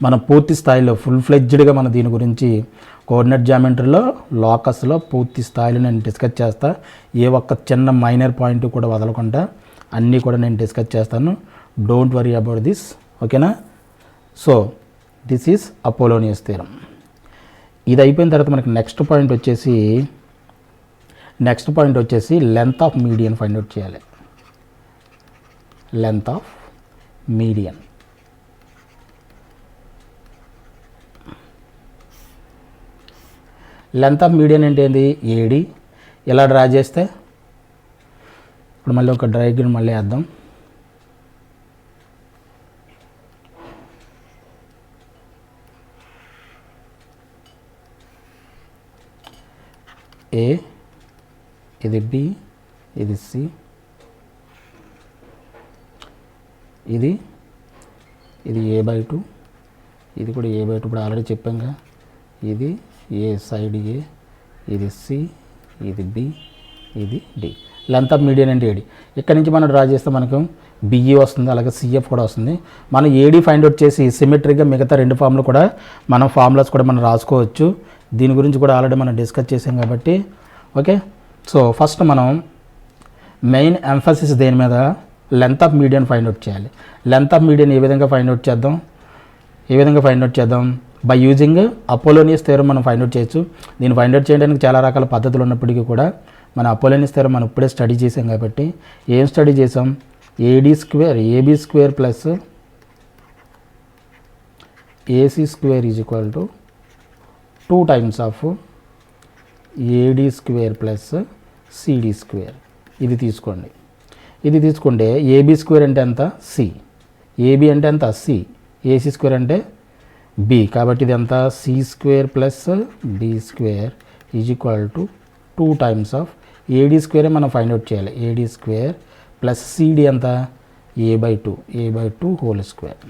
మనం పూర్తి స్థాయిలో ఫుల్ ఫ్లెడ్జ్డ్గా మన దీని గురించి కోఆర్డినేట్ జామెట్రీలో లోకస్లో పూర్తి స్థాయిలో నేను డిస్కస్ చేస్తా. ఏ ఒక్క చిన్న మైనర్ పాయింట్ కూడా వదలకుండా అన్నీ కూడా నేను డిస్కస్ చేస్తాను. డోంట్ వరీ అబౌట్ దిస్, ఓకేనా. So this is Apollonius theorem. ఇది అయిపోయిన తర్వాత మనకి నెక్స్ట్ పాయింట్ వచ్చేసి length of median find out చేయాలి. Length of median. Length of median అంటే ఏంటి? ఏడి. ఇలా డ్రా చేస్తే ఇప్పుడు మళ్ళీ ఒక డయాగ్రామ్ మళ్ళీ వేద్దాం. ఏ, ఇది బి, ఇది సి, ఇది A/2, ఇది కూడా A/2. ఇప్పుడు ఆల్రెడీ చెప్పాంగా, ఇది ఏ సైడ్ ఏ, ఇది సి, ఇది బి, ఇది డి. లెంత్ ఆఫ్ మీడియన్ అంటే ఏడి. ఇక్కడ నుంచి మనం డ్రా చేస్తే మనకు బిఈ వస్తుంది, అలాగే సిఎఫ్ కూడా వస్తుంది. మనం ఏడి ఫైండ్ అవుట్ చేసి సిమెట్రిక్గా మిగతా రెండు ఫార్ములు కూడా మనం ఫార్ములాస్ కూడా మనం రాసుకోవచ్చు. దీని గురించి కూడా ఆల్రెడీ మనం డిస్కస్ చేసాం కాబట్టి ఓకే. సో ఫస్ట్ మనం మెయిన్ ఎంఫసిస్ దేని మీద? Length of median find out చేయాలి. లెంత్ ఆఫ్ మీడియన్ ఏ విధంగా ఫైండ్ అవుట్ చేద్దాం? బై యూజింగ్ అపోలోనియస్ థియరం మనం ఫైండ్ అవుట్ చేయొచ్చు. దీన్ని ఫైండ్ అవుట్ చేయడానికి చాలా రకాల పద్ధతులు ఉన్నప్పటికీ కూడా మన అపోలోనియస్ థియరం మనం ఇప్పుడే స్టడీ చేసాం కాబట్టి ఏం స్టడీ చేసాం? AB square plus AC square is equal to 2 times of AD square plus CD square. ఇది తీసుకుంటే ఏబీ స్క్వేర్ అంటే ఎంత? సి. ఏబీ అంటే ఎంత? సి. ఏసీ స్క్వేర్ అంటే బి. కాబట్టి ఇది ఎంత? C square plus B square is equal to 2 times of A D స్క్వేరే మనం ఫైండ్ అవుట్ చేయాలి. ఏడీ స్క్వేర్ ప్లస్ సిడి ఎంత? A/2 whole square.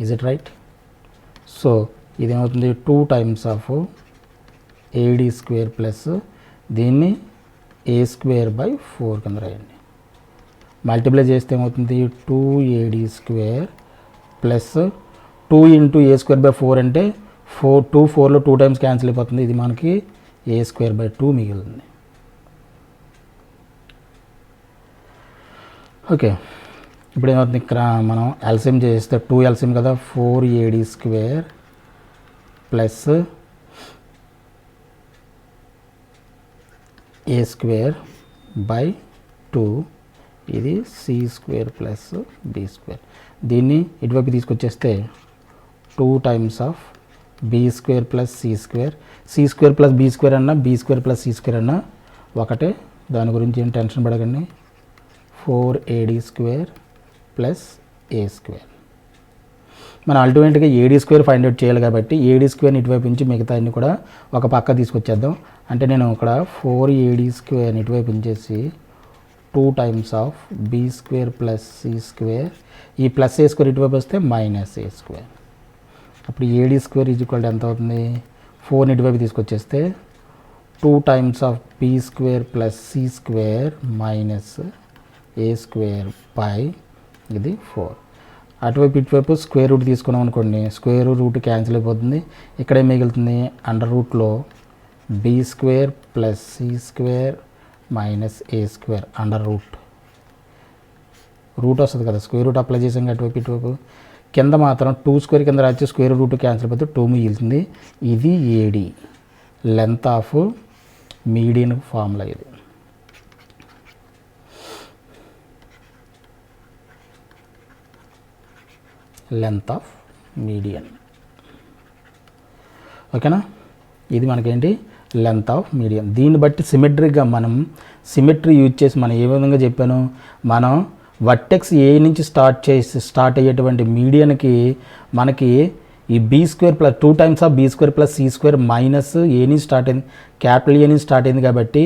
Is it right? So ఇదేమవుతుంది? 2 times of AD square plus దీన్ని A²/4 కింద రాయండి. మల్టిప్లై చేస్తే ఏమవుతుంది? 2AD స్క్వేర్ ప్లస్ 2 × A²/4 అంటే 4లో 2 times క్యాన్సిల్ అయిపోతుంది. ఇది మనకి A²/2 మిగులుతుంది. ఓకే. ఇప్పుడు ఏమవుతుంది? ఇక్కడ మనం ఎల్సిఎం చేస్తే 2 ఎల్సిఎం కదా, 4AD స్క్వేర్ ప్లస్ A²/2 ఇది C square plus B square. దీన్ని ఇటువైపు తీసుకొచ్చేస్తే 2 times of B square plus C square. C square plus B square అన్నా, B square plus C square అన్నా ఒకటే, దాని గురించి ఏం టెన్షన్ పడకండి. 4AD square plus A square. మనం అల్టిమేట్గా ఏడీ స్క్వేర్ ఫైండ్ అవుట్ చేయాలి కాబట్టి ఏడీ స్క్వేర్ని ఇటువైపు నుంచి మిగతా అన్ని కూడా ఒక పక్క తీసుకొచ్చేద్దాం. అంటే నేను ఇక్కడ 4AD స్క్వేర్ని ఇటువైపు ఉంచేసి 2 times of B square plus C square, ఈ ప్లస్ ఏ స్క్వేర్ ఇటువైపు వస్తే మైనస్ ఏ స్క్వేర్. అప్పుడు ఏడీ స్క్వేర్ ఈజ్ ఈక్వల్ ఎంత అవుతుంది? 4ని ఇటువైపు తీసుకొచ్చేస్తే 2 times of B square plus C square minus A square by ఇది 4. అటువైపు ఇటువైపు స్క్వేర్ రూట్ తీసుకున్నాం అనుకోండి, స్క్వేర్ రూట్ క్యాన్సిల్ అయిపోతుంది. ఇక్కడే మిగులుతుంది అండర్ రూట్లో B square plus C square minus A square under root వస్తుంది కదా, స్క్వేర్ రూట్ అప్లై చేసాం అటువైపు ఇటువైపు. కింద మాత్రం 2 స్క్వేర్ కింద రాచి స్క్వేర్ రూట్ క్యాన్సిల్ అయిపోతే 2 మిగులుతుంది. ఇది AD length of median formula. ఇది లెంత్ ఆఫ్ మీడియన్. ఓకేనా? ఇది మనకేంటి? Length of median. దీన్ని బట్టి సిమెట్రిక్గా మనం సిమెట్రీ యూజ్ చేసి మనం ఏ విధంగా చెప్పాను, మనం వర్టెక్స్ ఏ నుంచి స్టార్ట్ అయ్యేటువంటి మీడియన్కి మనకి ఈ B square plus 2 times of B square plus C square minus A నుంచి స్టార్ట్ అయింది, క్యాపిటల్ ఏ నుంచి స్టార్ట్ అయింది కాబట్టి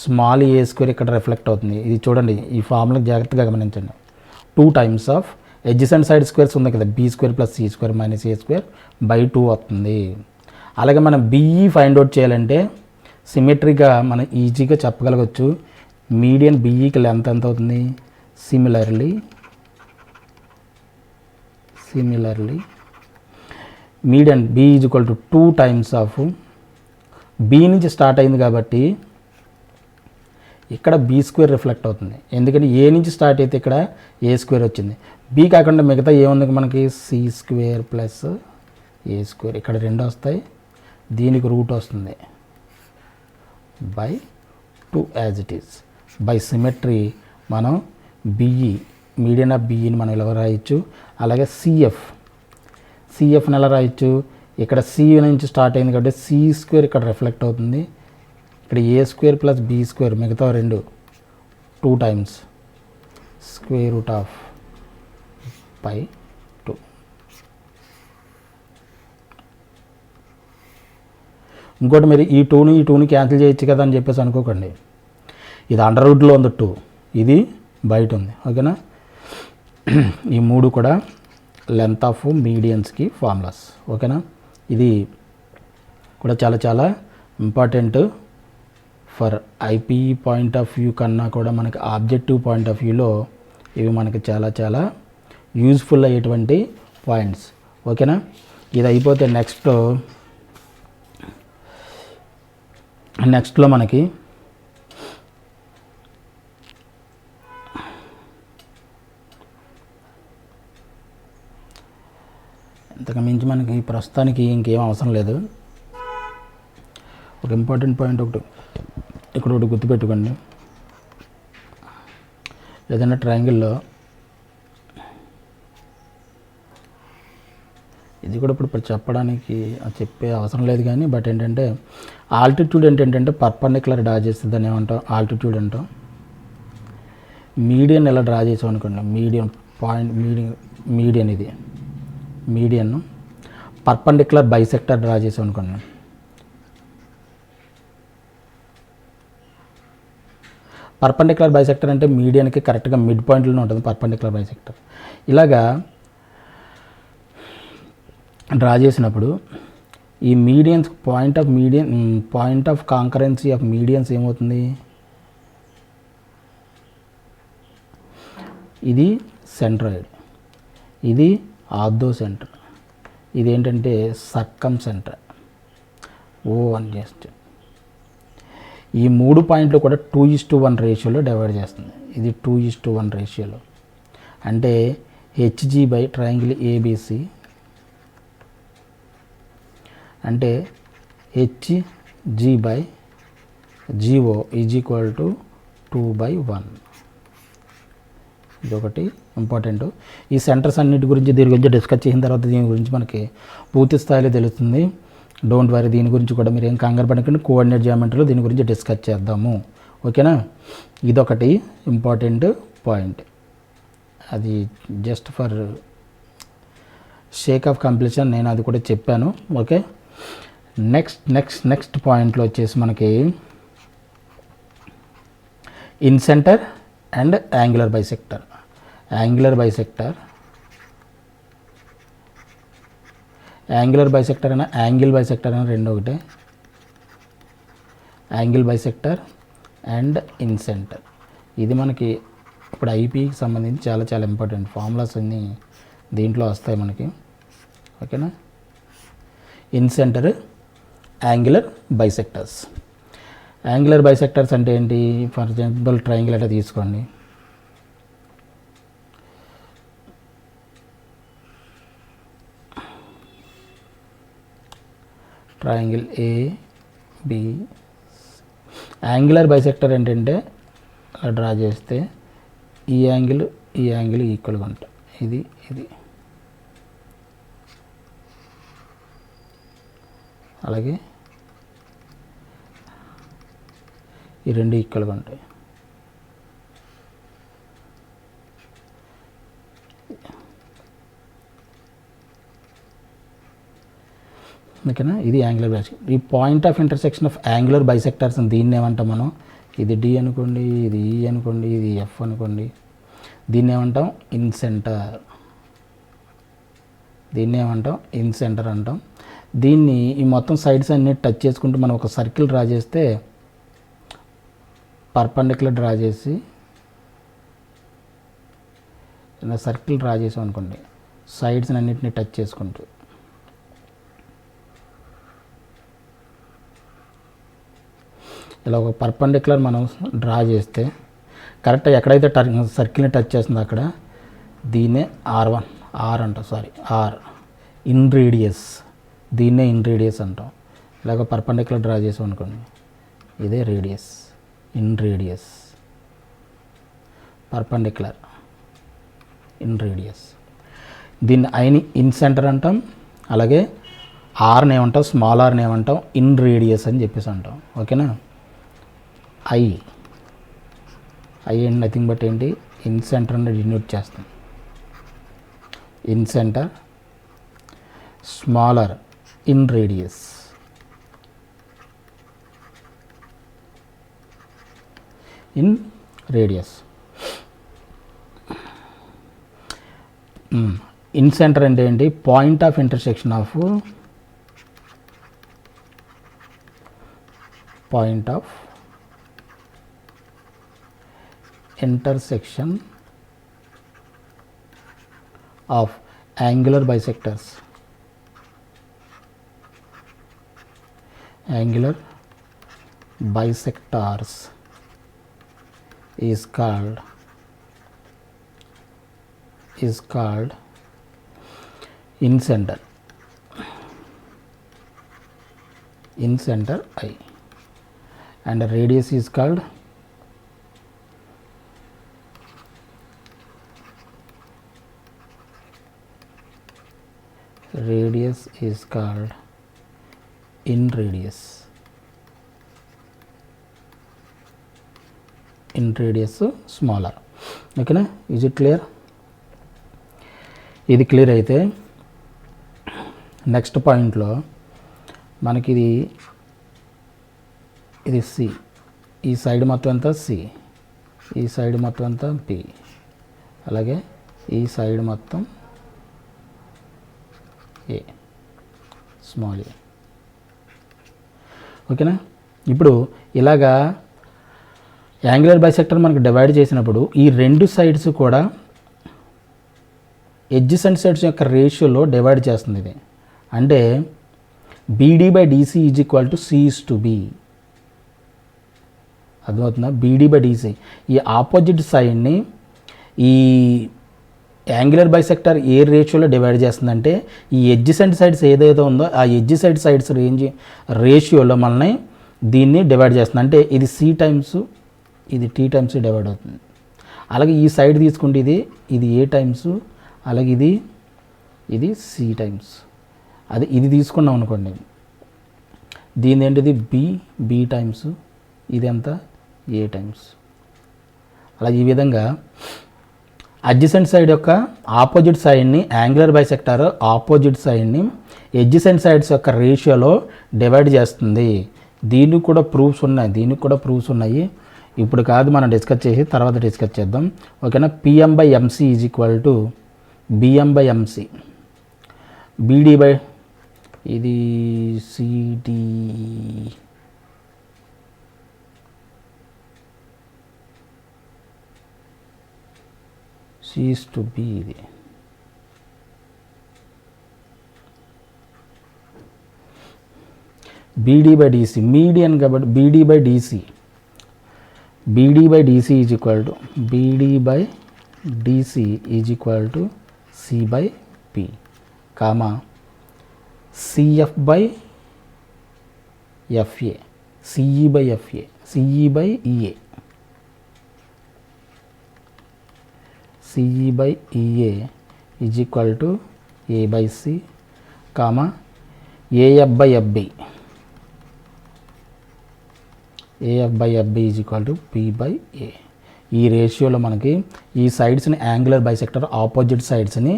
స్మాల్ ఏ స్క్వేర్ ఇక్కడ రిఫ్లెక్ట్ అవుతుంది. ఇది చూడండి, ఈ ఫార్ములా జాగ్రత్తగా గమనించండి. 2 times of adjacent side squares ఉంది కదా, B square plus C square minus A square by 2 వస్తుంది. అలాగే మనం బీఈ ఫైండ్ అవుట్ చేయాలంటే సిమెట్రీగా మనం ఈజీగా చెప్పగలగచ్చు. మీడియన్ బీఈకి లెంత్ ఎంత అవుతుంది? Similarly similarly median B is equal to 2 times of B నుంచి స్టార్ట్ అయింది కాబట్టి ఇక్కడ బి స్క్వేర్ రిఫ్లెక్ట్ అవుతుంది, ఎందుకంటే ఏ నుంచి స్టార్ట్ అయితే ఇక్కడ ఏ స్క్వేర్ వచ్చింది. బి కాకుండా మిగతా ఏముంది మనకి C square plus A square, ఇక్కడ 2 వస్తాయి, దీనికి రూట్ వస్తుంది by 2 as it is. By symmetry మనం బిఈ మీడియన్ ఆఫ్ బిఈని మనం ఇలా రాయొచ్చు. అలాగే సిఎఫ్ని ఎలా రాయొచ్చు, ఇక్కడ సి నుంచి స్టార్ట్ అయింది కాబట్టి సి స్క్వేర్ ఇక్కడ రిఫ్లెక్ట్ అవుతుంది, ఇక్కడ ఏ స్క్వేర్ ప్లస్ బి స్క్వేర్ మిగతా 2 times square root of by 2. ఇంకోటి మీరు ఈ 2ని క్యాన్సిల్ చేయొచ్చు కదా అని చెప్పేసి అనుకోకండి, ఇది అండర్ రూట్లో ఉంది 2, ఇది బయట ఉంది. ఓకేనా, ఈ 3 కూడా లెంత్ ఆఫ్ మీడియన్స్కి ఫార్ములాస్. ఓకేనా, ఇది కూడా చాలా చాలా important for IP point of view కన్నా కూడా మనకి ఆబ్జెక్టివ్ పాయింట్ ఆఫ్ వ్యూలో ఇవి మనకి చాలా చాలా యూజ్ఫుల్ అయ్యేటువంటి పాయింట్స్. ఓకేనా, ఇది అయిపోతే నెక్స్ట్లో మనకి ఇంతకు మించి మనకి ప్రస్తుతానికి ఇంకేం అవసరం లేదు. ఒక ఇంపార్టెంట్ పాయింట్ ఇక్కడ ఒకటి గుర్తుపెట్టుకోండి, ఏదైనా ట్రయాంగిల్లో ఇది కూడా ఇప్పుడు చెప్పడానికి చెప్పే అవసరం లేదు కానీ, బట్ ఏంటంటే ఆల్టిట్యూడ్ ఏంటంటే పర్పెండిక్యులర్ డ్రా చేస్తుంది అని ఏమంటాం, ఆల్టిట్యూడ్ అంటాం. మీడియన్ ఎలా డ్రా చేసాం అనుకోండి, మీడియన్ ఇది మీడియన్ పర్పెండిక్యులర్ బైసెక్టర్ డ్రా చేసాం అనుకోండి, పర్పెండిక్యులర్ బైసెక్టర్ అంటే మీడియన్కి కరెక్ట్గా మిడ్ పాయింట్లోనే ఉంటుంది పర్పెండిక్యులర్ బైసెక్టర్. ఇలాగా డ్రా చేసినప్పుడు ఈ medians point of concurrency of medians ఏమవుతుంది, ఇది సెంట్రాయిడ్, ఇది ఆర్థో సెంటర్, ఇది ఏంటంటే సర్కమ్ సెంటర్ ఓ అని చేస్తే ఈ 3 పాయింట్లు కూడా 2:1 రేషియోలో డివైడ్ చేస్తుంది. ఇది 2:1 రేషియోలో అంటే హెచ్జీ బై ట్రయాంగిల్ ఏబిసి అంటే HG by GO is equal to 2/1. ఇదొకటి ఇంపార్టెంట్. ఈ సెంటర్స్ అన్నిటి గురించి దీని గురించి డిస్కస్ చేసిన తర్వాత దీని గురించి మనకి పూర్తి స్థాయిలో తెలుస్తుంది. డోంట్ వరీ, దీని గురించి కూడా మీరు ఏం కంగారు పడకండి, కోఆర్డినేట్ జియోమెట్రీలో దీని గురించి డిస్కస్ చేద్దాము. ఓకేనా, ఇదొకటి ఇంపార్టెంట్ పాయింట్, అది just for sake of completion నేను అది కూడా చెప్పాను. ఓకే, నెక్స్ట్ పాయింట్లో వచ్చేసి మనకి incentre and angular bisector. Angular bisector అయినా యాంగిల్ బైసెక్టర్ అయినా రెండు ఒకటే. యాంగిల్ బైసెక్టర్ అండ్ ఇన్సెంటర్, ఇది మనకి ఇప్పుడు ఐపీకి సంబంధించి చాలా చాలా ఇంపార్టెంట్ ఫార్ములాస్ అన్నీ దీంట్లో వస్తాయి మనకి. ఓకేనా, ఇన్సెంటర్, యాంగులర్ బైసెక్టర్స్. యాంగులర్ బైసెక్టర్స్ అంటే ఏంటి, ఫర్ ఎగ్జాంపుల్ ట్రయాంగిల్ అట్లా తీసుకోండి, ట్రయాంగిల్ ఏబి. యాంగులర్ బైసెక్టర్ ఏంటంటే అలా డ్రా చేస్తే ఈ యాంగిల్ ఈక్వల్గా ఉంటాయి, ఇది అలాగే ఈ రెండు ఈక్వల్గా ఉంటాయి. ఓకేనా, ఇది యాంగులర్ బైసెక్టర్. ఈ point of intersection of angular bisectors దీన్ని ఏమంటాం మనం, ఇది డి అనుకోండి, ఇది ఈ అనుకోండి, ఇది ఎఫ్ అనుకోండి, దీన్ని ఏమంటాం ఇన్సెంటర్. అంటాం. దీన్ని ఈ మొత్తం సైడ్స్ అన్ని టచ్ చేసుకుంటూ మనం ఒక సర్కిల్ డ్రా చేస్తే, పర్పెండిక్యులర్ డ్రా చేసి సర్కిల్ డ్రా చేసాం అనుకోండి, సైడ్స్ అన్నిటిని టచ్ చేసుకుంటూ ఇలా ఒక పర్పెండిక్యులర్ మనం డ్రా చేస్తే కరెక్ట్గా ఎక్కడైతే సర్కిల్ని టచ్ చేస్తుందో అక్కడ దీన్నే R1 ఆర్ ఇన్ రేడియస్, దీన్నే ఇన్ రేడియస్ అంటాం. ఇలాగ పర్పెండిక్యులర్ డ్రా చేసాం అనుకోండి, ఇదే radius, in radius, perpendicular in radius. దీన్ని ఐని ఇన్ సెంటర్ అంటాం, అలాగే ఆర్ని ఏమంటాం, స్మాల్ ఆర్ని ఏమంటాం, ఇన్ రేడియస్ అని చెప్పేసి అంటాం. ఓకేనా. ఐ అండ్ నథింగ్ బట్ ఏంటి, ఇన్ సెంటర్ అని డినోట్ చేస్తాం. In centre, smaller, in radius. In radius. In centre అంటే ఏంటి, point of intersection of intersection of angular bisectors. Angular bisectors is called in center I, and the radius is called in radius. In radius smaller. ఓకేనా. Is it clear? ఇది clear అయితే next పాయింట్లో మనకి ఇది C, ఈ side మొత్తం అంతా C, ఈ సైడ్ మొత్తం అంతా పి, అలాగే ఈ సైడ్ మొత్తం ఏ, స్మాల్ ఏ. ఓకేనా. ఇప్పుడు ఇలాగా యాంగులర్ బైసెక్టర్ మనకు డివైడ్ చేసినప్పుడు ఈ రెండు సైడ్స్ కూడా ఎడ్జసెంట్ సైడ్స్ యొక్క రేషియోలో డివైడ్ చేస్తుంది ఇది. అంటే BD/DC is equal to C/B. అర్థమవుతుందా? BD/DC ఈ ఆపోజిట్ సైడ్ని ఈ యాంగులర్ బైసెక్టర్ ఏ రేషియోలో డివైడ్ చేస్తుందంటే ఈ ఎడ్జసెంట్ సైడ్స్ ఏదైతే ఉందో ఆ ఎడ్జసెంట్ సైడ్స్ రేషియోలో మనల్ని దీన్ని డివైడ్ చేస్తుంది. అంటే ఇది C టైమ్స్, ఇది T టైమ్స్ డివైడ్ అవుతుంది. అలాగే ఈ సైడ్ తీసుకుంటే ఇది A టైమ్స్, అలాగే ఇది C టైమ్స్. అది ఇది తీసుకున్నాం అనుకోండి, దీని ఏంటిది B టైమ్స్, ఇది ఎంత A టైమ్స్. అలాగే ఈ విధంగా అడ్జసెంట్ సైడ్ యొక్క ఆపోజిట్ సైడ్ని యాంగులర్ బైసెక్టర్ ఆపోజిట్ సైడ్ని ఎడ్జసెంట్ సైడ్స్ యొక్క రేషియోలో డివైడ్ చేస్తుంది. దీనికి కూడా ప్రూఫ్స్ ఉన్నాయి. ఇప్పుడు కాదు, మనం డిస్కస్ చేసి తర్వాత డిస్కస్ చేద్దాం. ఓకేనా. PM/MC is equal to BM/MC. BD by ఇది CD C/B. ఇది BD/DC మీడియన్ కాబట్టి BD/DC is equal to C/P, comma CF/FA, CE/EA is equal to A/C, comma AF/FB is equal to P/A. ఈ రేషియోలో మనకి ఈ సైడ్స్ని యాంగులర్ బైసెక్టర్ ఆపోజిట్ సైడ్స్ని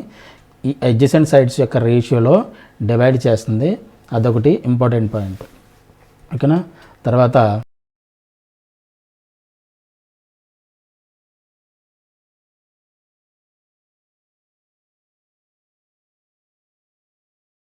ఈ adjacent sides యొక్క రేషియోలో డివైడ్ చేస్తుంది. అదొకటి ఇంపార్టెంట్ పాయింట్. ఓకేనా. తర్వాత